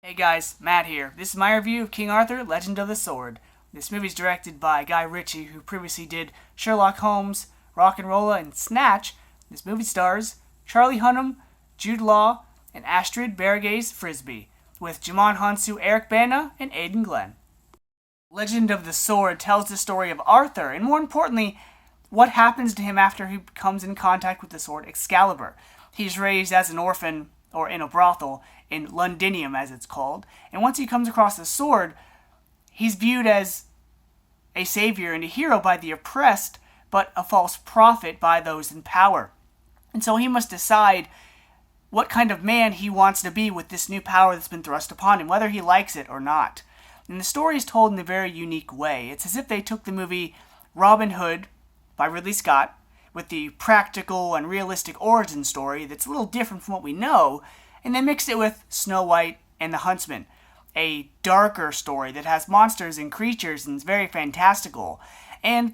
Hey guys, Matt here. This is my review of King Arthur, Legend of the Sword. This movie is directed by Guy Ritchie, who previously did Sherlock Holmes, Rock'n'Rolla, and Snatch. This movie stars Charlie Hunnam, Jude Law, and Astrid Berghaus Frisbee, with Jimon Hansu, Eric Bana, and Aidan Glenn. Legend of the Sword tells the story of Arthur, and more importantly, what happens to him after he comes in contact with the sword Excalibur. He's raised as an orphan, or in a brothel, in Londinium as it's called, and once he comes across the sword, he's viewed as a savior and a hero by the oppressed, but a false prophet by those in power. And so he must decide what kind of man he wants to be with this new power that's been thrust upon him, whether he likes it or not. And the story is told in a very unique way. It's as if they took the movie Robin Hood by Ridley Scott, with the practical and realistic origin story that's a little different from what we know, and they mixed it with Snow White and the Huntsman, a darker story that has monsters and creatures and is very fantastical. And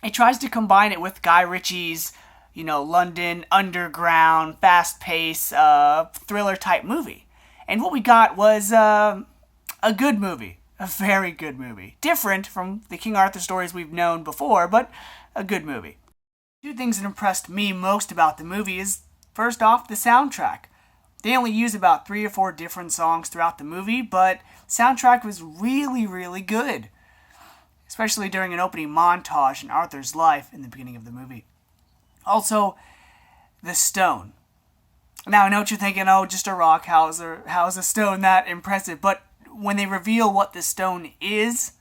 it tries to combine it with Guy Ritchie's, London underground, fast-paced, thriller-type movie. And what we got was a good movie. A very good movie. Different from the King Arthur stories we've known before, but a good movie. Two things that impressed me most about the movie is, first off, the soundtrack. They only use about 3 or 4 different songs throughout the movie, but soundtrack was really, really good. Especially during an opening montage in Arthur's life in the beginning of the movie. Also, the stone. Now, I know what you're thinking, just a rock, how is a stone that impressive? But when they reveal what the stone is,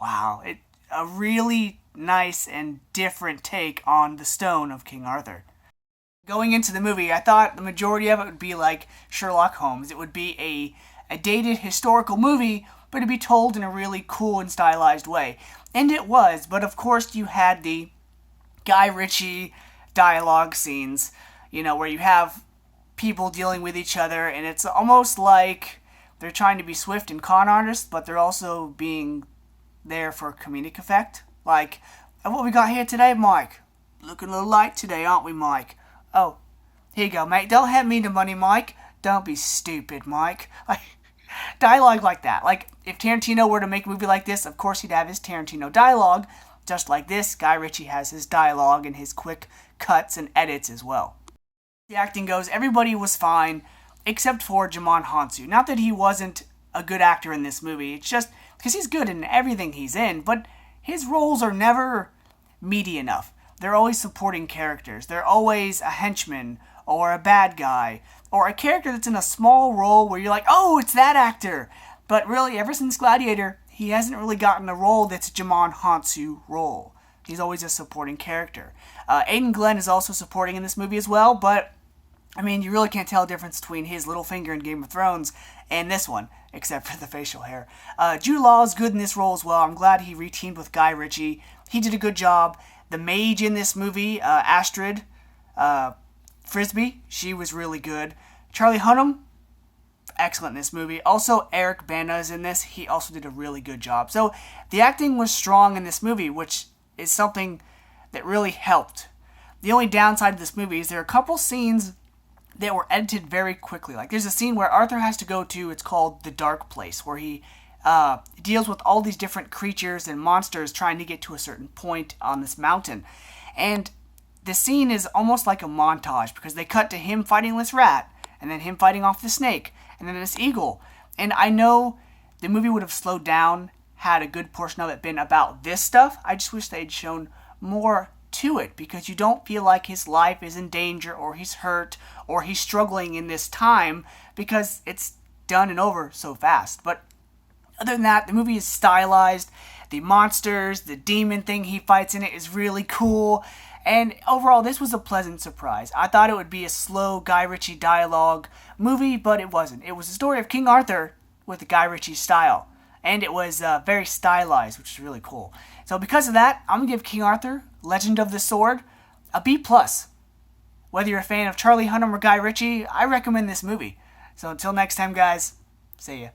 wow, a really nice and different take on the stone of King Arthur. Going into the movie, I thought the majority of it would be like Sherlock Holmes. It would be a dated historical movie, but it'd be told in a really cool and stylized way. And it was, but of course you had the Guy Ritchie dialogue scenes, where you have people dealing with each other, and it's almost like they're trying to be swift and con artists, but they're also being there for comedic effect. Like, what we got here today, Mike? Looking a little light today, aren't we, Mike? Oh, here you go, mate. Don't hand me the money, Mike. Don't be stupid, Mike. Dialogue like that. Like, if Tarantino were to make a movie like this, of course he'd have his Tarantino dialogue. Just like this, Guy Ritchie has his dialogue and his quick cuts and edits as well. The acting goes, everybody was fine, except for Jimon Hansu. Not that he wasn't a good actor in this movie, it's just because he's good in everything he's in, but his roles are never meaty enough. They're always supporting characters. They're always a henchman, or a bad guy, or a character that's in a small role where you're like, oh, it's that actor. But really, ever since Gladiator, he hasn't really gotten a role that's a Jimon Hansu role. He's always a supporting character. Aidan Glenn is also supporting in this movie as well, but you really can't tell a difference between his little finger in Game of Thrones and this one, except for the facial hair. Jude Law is good in this role as well. I'm glad he reteamed with Guy Ritchie. He did a good job. The mage in this movie, Astrid Frisbee, she was really good. Charlie Hunnam, excellent in this movie. Also, Eric Bana is in this. He also did a really good job. So, the acting was strong in this movie, which is something that really helped. The only downside of this movie is there are a couple scenes that were edited very quickly. Like, there's a scene where Arthur has to go to, it's called the Dark Place, where he deals with all these different creatures and monsters trying to get to a certain point on this mountain. And the scene is almost like a montage, because they cut to him fighting this rat, and then him fighting off the snake, and then this eagle. And I know the movie would have slowed down had a good portion of it been about this stuff. I just wish they'd shown more to it, because you don't feel like his life is in danger, or he's hurt, or he's struggling in this time, because it's done and over so fast. But other than that, the movie is stylized. The monsters, the demon thing he fights in it is really cool. And overall, this was a pleasant surprise. I thought it would be a slow Guy Ritchie dialogue movie, but it wasn't. It was the story of King Arthur with the Guy Ritchie style. And it was very stylized, which is really cool. So because of that, I'm going to give King Arthur, Legend of the Sword, a B+. Whether you're a fan of Charlie Hunnam or Guy Ritchie, I recommend this movie. So until next time, guys, see ya.